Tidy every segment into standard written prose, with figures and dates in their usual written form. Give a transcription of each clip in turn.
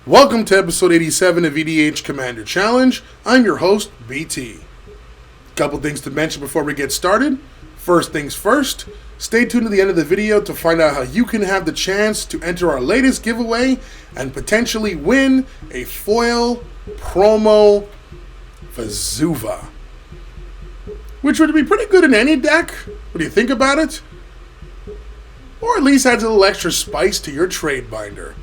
Welcome to episode 87 of EDH Commander Challenge. I'm your host, BT. Couple things to mention before we get started. First things first, stay tuned to the end of the video to find out how you can have the chance to enter our latest giveaway and potentially win a foil promo Vesuva, which would be pretty good in any deck. What do you think about it? Or at least adds a little extra spice to your trade binder.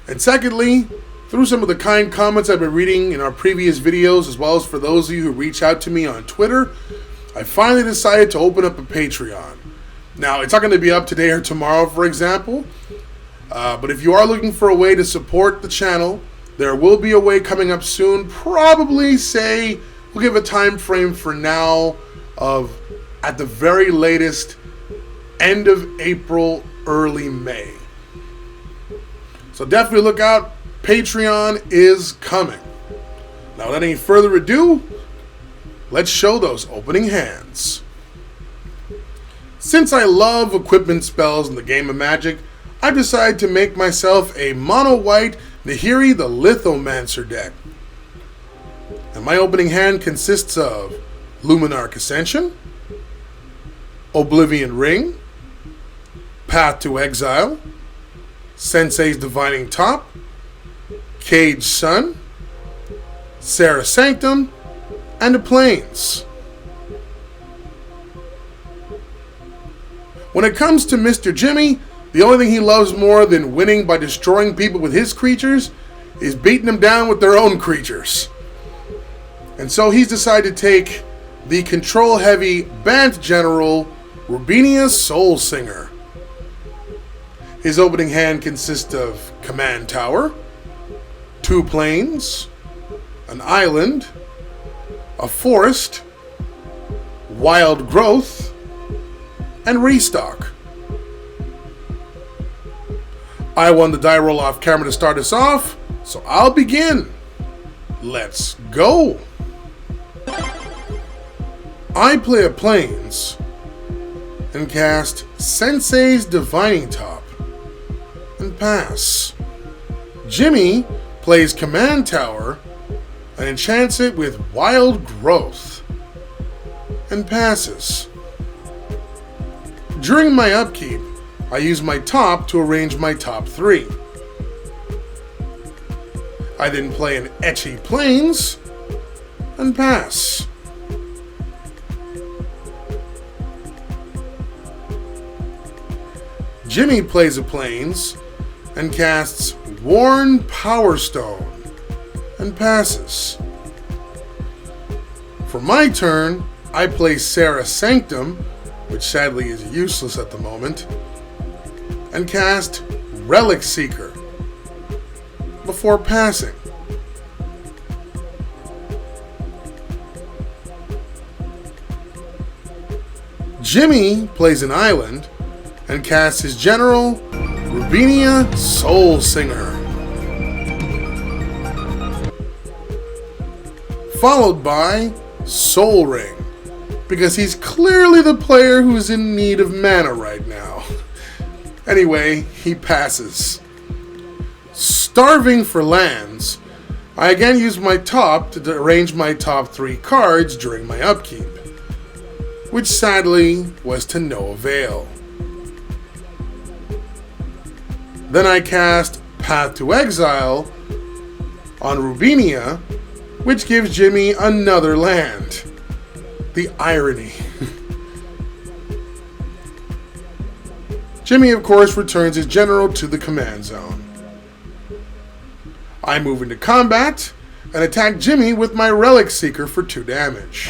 And secondly, through some of the kind comments I've been reading in our previous videos, as well as for those of you who reach out to me on Twitter, I finally decided to open up a Patreon. Now, it's not going to be up today or tomorrow, for example, but if you are looking for a way to support the channel, there will be a way coming up soon. Probably, say, we'll give a time frame for now of, at the very latest, end of April, early May. So definitely look out. Patreon is coming. Now, without any further ado, let's show those opening hands. Since I love equipment spells in the game of Magic, I decided to make myself a mono-white Nahiri the Lithomancer deck. And my opening hand consists of Luminarch Ascension, Oblivion Ring, Path to Exile, Sensei's Divining Top, Cage Sun, Serra Sanctum, and the Plains. When it comes to Mr. Jimmy, the only thing he loves more than winning by destroying people with his creatures is beating them down with their own creatures. And so he's decided to take the control-heavy Bant General, Rubinia Soulsinger. His opening hand consists of Command Tower, 2 plains, an island, a forest, wild growth, and restock. I won the die roll off camera to start us off, so I'll begin. Let's go. I play a plains and cast Sensei's Divining Top and pass. Jimmy plays Command Tower and enchants it with Wild Growth and passes. During my upkeep, I use my top to arrange my top 3. I then play an Etchy Plains and pass. Jimmy plays a Plains and casts Worn Power Stone and passes. For my turn, I play Serra Sanctum, which sadly is useless at the moment, and cast Relic Seeker before passing. Jimmy plays an island and casts his general, Rubinia Soulsinger. Followed by Soul Ring, because he's clearly the player who's in need of mana right now. Anyway, he passes. Starving for lands, I again use my top to arrange my top 3 cards during my upkeep, which sadly was to no avail. Then I cast Path to Exile on Rubinia, which gives Jimmy another land. The irony. Jimmy, of course, returns his general to the command zone. I move into combat and attack Jimmy with my Relic Seeker for 2 damage.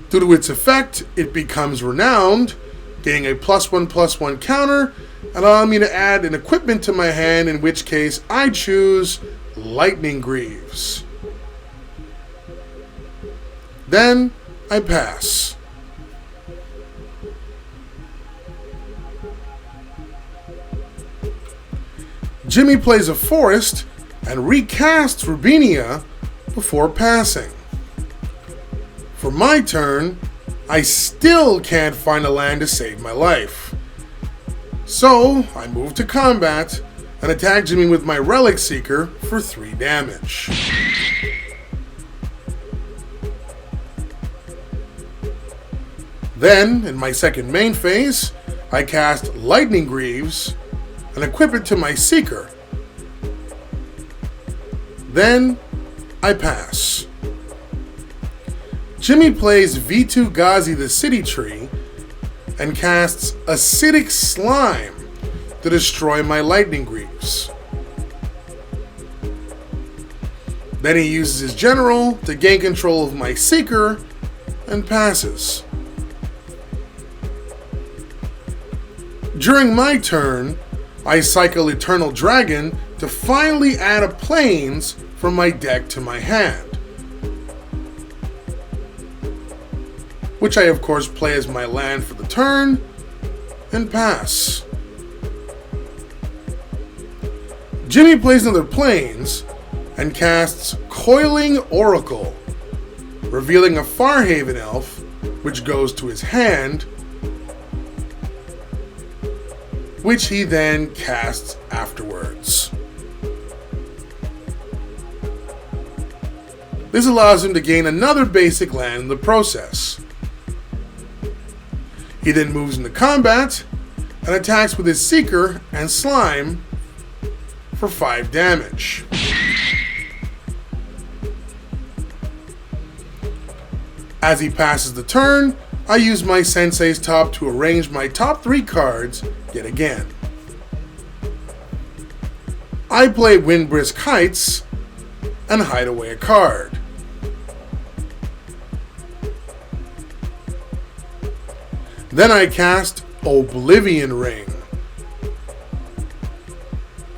Due to its effect, it becomes renowned, getting a +1/+1 counter, and allowing me to add an equipment to my hand, in which case I choose Lightning Greaves. Then I pass. Jimmy plays a forest and recasts Rubinia before passing. For my turn, I still can't find a land to save my life, So I move to combat and attack Jimmy with my Relic Seeker for 3 damage. Then, in my second main phase, I cast Lightning Greaves and equip it to my Seeker. Then, I pass. Jimmy plays Vitu-Ghazi the City Tree and casts Acidic Slime to destroy my Lightning Greaves. Then he uses his General to gain control of my Seeker and passes. During my turn, I cycle Eternal Dragon to finally add a Plains from my deck to my hand, which I of course play as my land for the turn and pass. Jimmy plays another Plains and casts Coiling Oracle, revealing a Farhaven elf, which goes to his hand, which he then casts afterwards. This allows him to gain another basic land in the process. He then moves into combat and attacks with his Seeker and Slime for 5 damage. As he passes the turn, I use my Sensei's Top to arrange my top 3 cards yet again. I play Windbrisk Heights and hide away a card. Then I cast Oblivion Ring.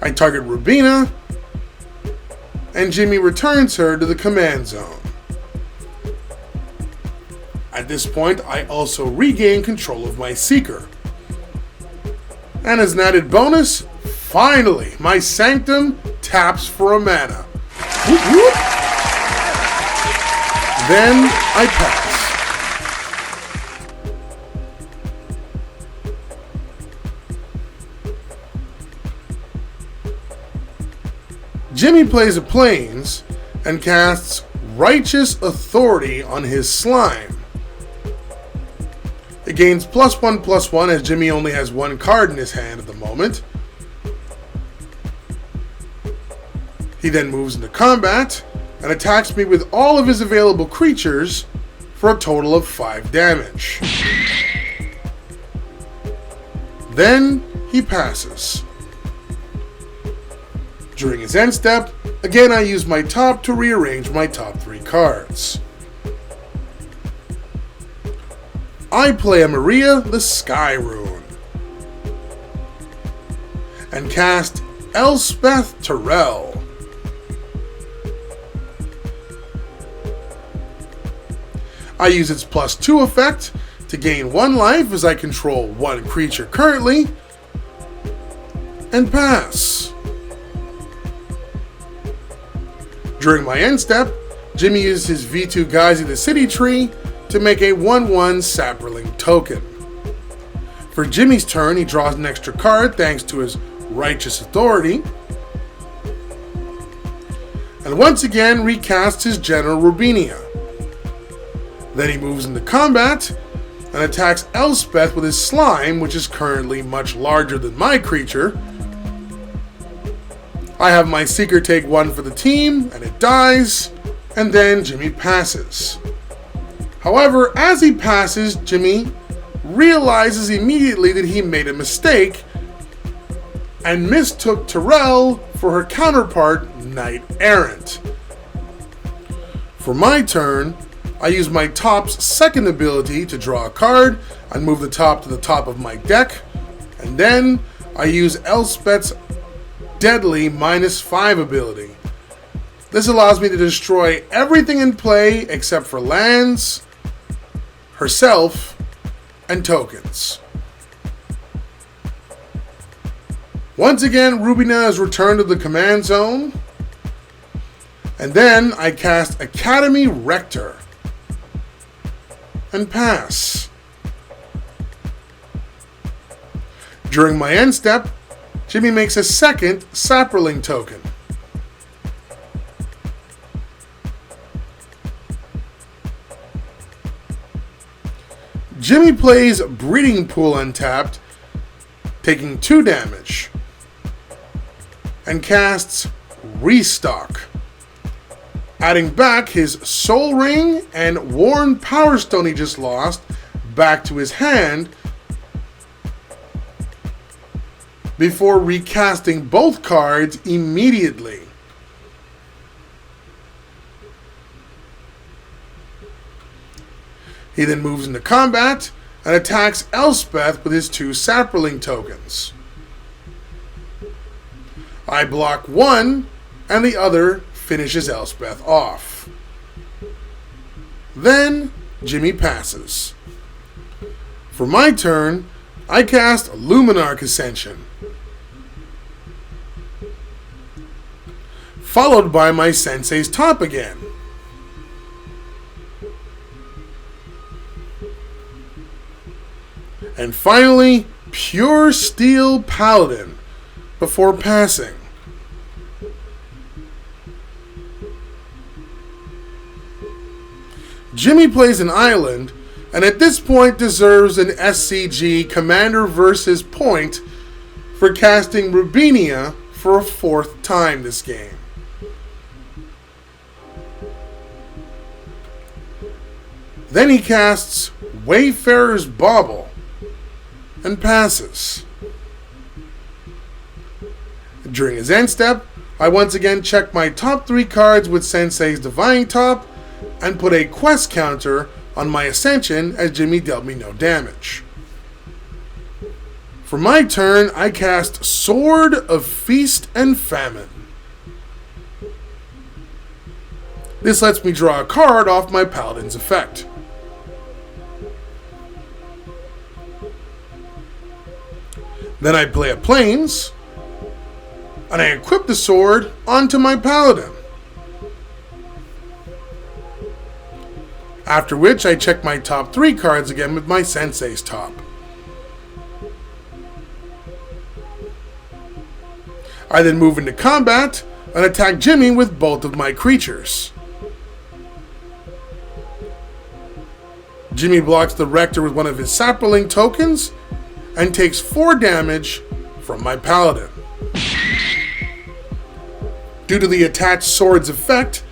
I target Rubinia, and Jimmy returns her to the command zone. At this point, I also regain control of my Seeker. And as an added bonus, finally, my Sanctum taps for a mana. Whoop, whoop. Then I pass. Jimmy plays a Plains and casts Righteous Authority on his Slime. It gains +1/+1 as Jimmy only has 1 card in his hand at the moment. He then moves into combat and attacks me with all of his available creatures for a total of 5 damage. Then he passes. During his end step, again I use my top to rearrange my top 3 cards. I play a Maria the Sky Rune and cast Elspeth Tyrell. I use its +2 effect to gain 1 life as I control 1 creature currently, and pass. During my end step, Jimmy uses his Vitu-Ghazi the City Tree to make a 1/1 Saproling token. For Jimmy's turn, he draws an extra card thanks to his Righteous Authority, and once again recasts his General Rubinia. Then he moves into combat and attacks Elspeth with his Slime, which is currently much larger than my creature. I have my Seeker take 1 for the team, and it dies, and then Jimmy passes. However, as he passes, Jimmy realizes immediately that he made a mistake and mistook Tyrell for her counterpart, Knight Errant. For my turn, I use my top's second ability to draw a card and move the top to the top of my deck, and then I use Elspeth's Deadly -5 ability. This allows me to destroy everything in play except for lands, herself, and tokens. Once again, Rubinia is returned to the command zone, and then I cast Academy Rector and pass. During my end step, Jimmy makes a second Saproling token. Jimmy plays Breeding Pool untapped, taking 2 damage, and casts Restock, adding back his Soul Ring and Worn Power Stone he just lost back to his hand before recasting both cards immediately. He then moves into combat and attacks Elspeth with his 2 Saproling tokens. I block one, and the other finishes Elspeth off. Then, Jimmy passes. For my turn, I cast Luminarch Ascension, followed by my Sensei's Top again. And finally, Pure Steel Paladin before passing. Jimmy plays an island, and at this point deserves an SCG Commander versus point for casting Rubinia for a 4th time this game. Then he casts Wayfarer's Bauble and passes. During his end step, I once again check my top 3 cards with Sensei's Divining Top and put a quest counter on my Ascension as Jimmy dealt me no damage. For my turn, I cast Sword of Feast and Famine. This lets me draw a card off my Paladin's effect. Then I play a Plains, and I equip the sword onto my Paladin. After which I check my top 3 cards again with my Sensei's Top. I then move into combat and attack Jimmy with both of my creatures. Jimmy blocks the Rector with one of his Saproling tokens and takes 4 damage from my Paladin. Due to the attached sword's effect,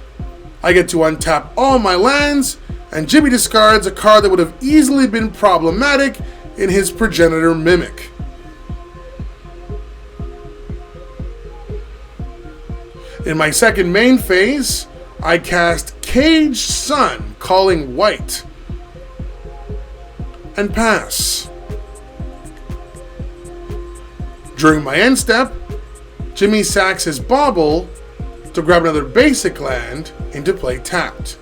I get to untap all my lands, and Jimmy discards a card that would have easily been problematic in his Progenitor Mimic. In my second main phase, I cast Caged Sun, calling white, and pass. During my end step, Jimmy sacks his Bauble to grab another basic land into play tapped.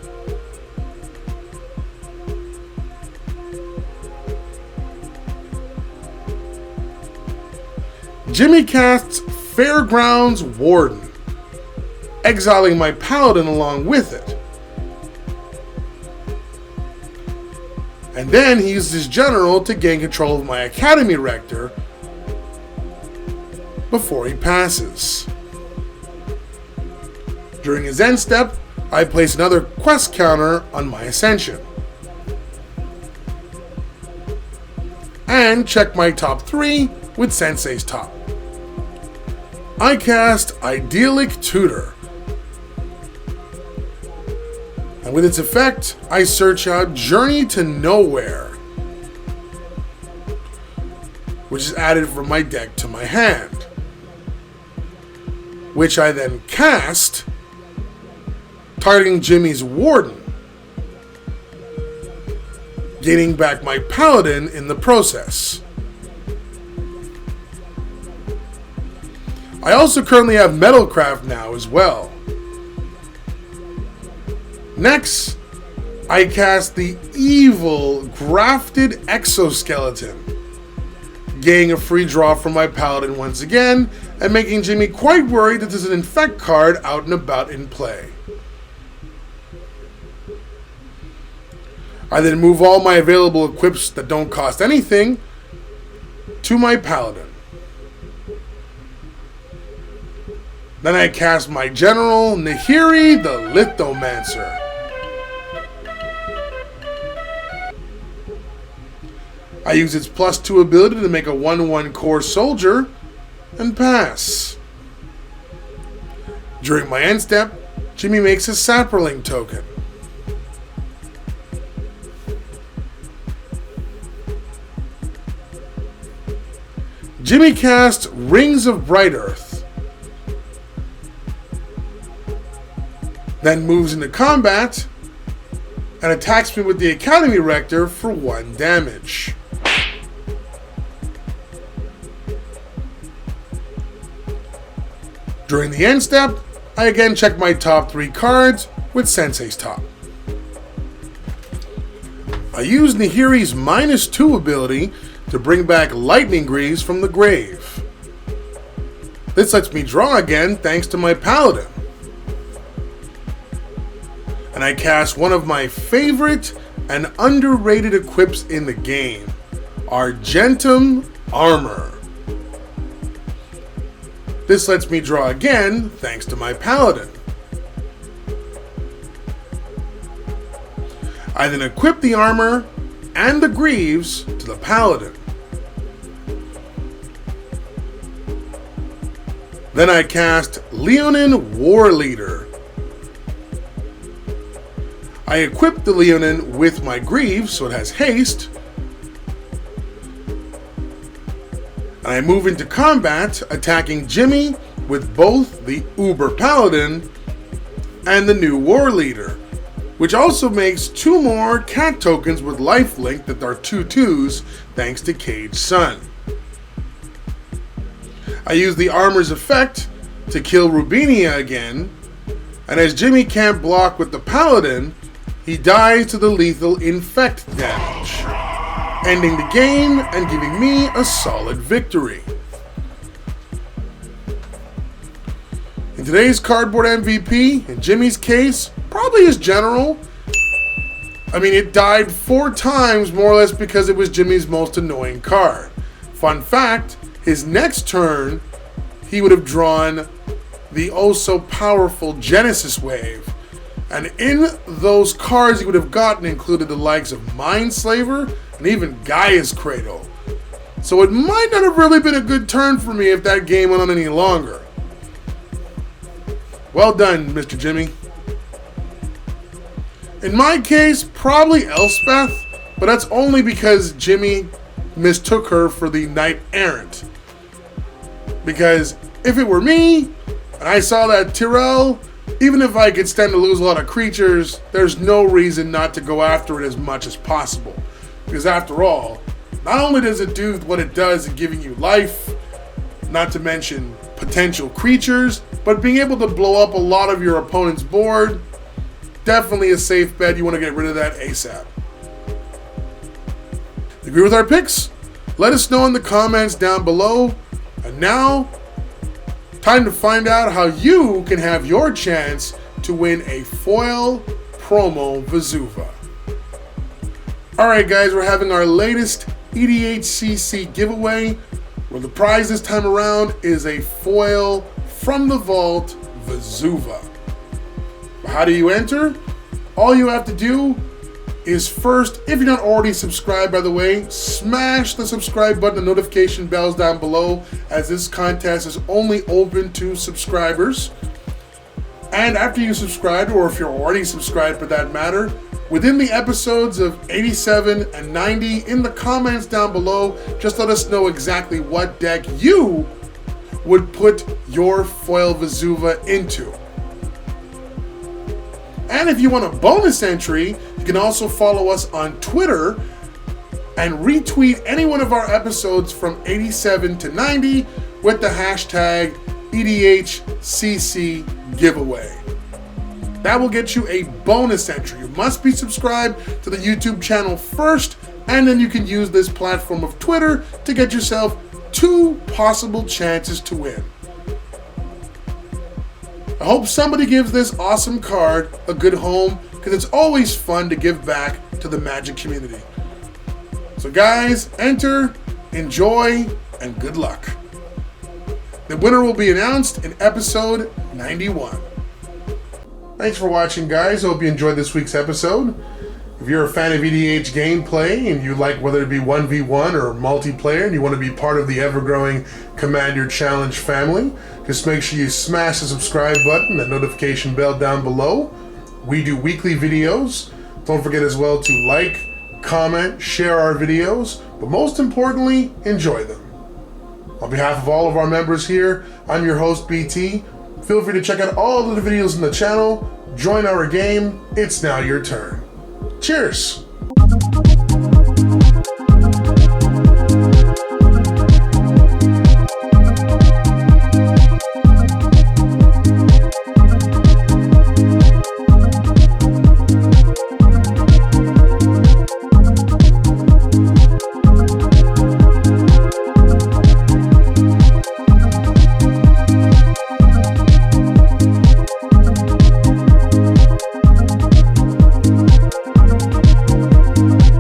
Jimmy casts Fairgrounds Warden, exiling my Paladin along with it. And then he uses his General to gain control of my Academy Rector before he passes. During his end step, I place another quest counter on my Ascension. And check my top 3 with Sensei's Top. I cast Idyllic Tutor. And with its effect, I search out Journey to Nowhere, which is added from my deck to my hand, which I then cast, targeting Jimmy's Warden, gaining back my Paladin in the process. I also currently have Metalcraft now as well. Next, I cast the evil Grafted Exoskeleton, gaining a free draw from my Paladin once again, and making Jimmy quite worried that there's an Infect card out and about in play. I then move all my available equips that don't cost anything to my Paladin. Then I cast my general, Nahiri the Lithomancer. I use its +2 ability to make a 1/1 core soldier and pass. During my end step, Jimmy makes a sapperling token. Jimmy casts Rings of Bright Earth, then moves into combat and attacks me with the Academy Rector for 1 damage. During the end step, I again check my top 3 cards with Sensei's top. I use Nahiri's -2 ability to bring back Lightning Greaves from the grave. This lets me draw again thanks to my Paladin. And I cast one of my favorite and underrated equips in the game, Argentum Armor. This lets me draw again thanks to my Paladin. I then equip the armor and the greaves to the Paladin. Then I cast Leonin War Leader. I equip the Leonin with my greaves so it has haste. And I move into combat, attacking Jimmy with both the Uber Paladin and the new War Leader, which also makes 2 more cat tokens with lifelink that are 2/2s thanks to Cage Sun. I use the armor's effect to kill Rubinia again, and as Jimmy can't block with the Paladin, he dies to the lethal infect damage, ending the game and giving me a solid victory. In today's cardboard MVP, in Jimmy's case, probably his general. I mean, it died 4 times more or less because it was Jimmy's most annoying card. Fun fact, his next turn, he would have drawn the oh-so-powerful Genesis Wave. And in those cards he would have gotten included the likes of Mindslaver and even Gaia's Cradle. So it might not have really been a good turn for me if that game went on any longer. Well done, Mr. Jimmy. In my case, probably Elspeth, but that's only because Jimmy mistook her for the Knight Errant. Because if it were me, and I saw that Tyrell, even if I could stand to lose a lot of creatures, there's no reason not to go after it as much as possible. Because after all, not only does it do what it does in giving you life, not to mention potential creatures, but being able to blow up a lot of your opponent's board, definitely a safe bet. You want to get rid of that ASAP. Agree with our picks? Let us know in the comments down below. And now, time to find out how you can have your chance to win a foil promo Vesuva. Alright guys, we're having our latest EDHCC giveaway, where the prize this time around is a foil from the vault Vesuva. How do you enter? All you have to do is first, if you're not already subscribed by the way, smash the subscribe button and notification bells down below, as this contest is only open to subscribers. And after you subscribe, or if you're already subscribed for that matter, within the episodes of 87 and 90, in the comments down below, just let us know exactly what deck you would put your foil Vesuva into. And if you want a bonus entry, you can also follow us on Twitter and retweet any one of our episodes from 87 to 90 with the hashtag EDHCC giveaway. That will get you a bonus entry. You must be subscribed to the YouTube channel first, and then you can use this platform of Twitter to get yourself 2 possible chances to win. I hope somebody gives this awesome card a good home, because it's always fun to give back to the Magic community. So guys, enter, enjoy, and good luck. The winner will be announced in episode 91. Thanks for watching, guys. Hope you enjoyed this week's episode. If you're a fan of EDH gameplay and you like whether it be 1v1 or multiplayer and you want to be part of the ever-growing Commander Challenge family, just make sure you smash the subscribe button and notification bell down below. We do weekly videos. Don't forget as well to like, comment, share our videos, but most importantly, enjoy them. On behalf of all of our members here, I'm your host, BT. Feel free to check out all of the videos in the channel. Join our game. It's now your turn. Cheers!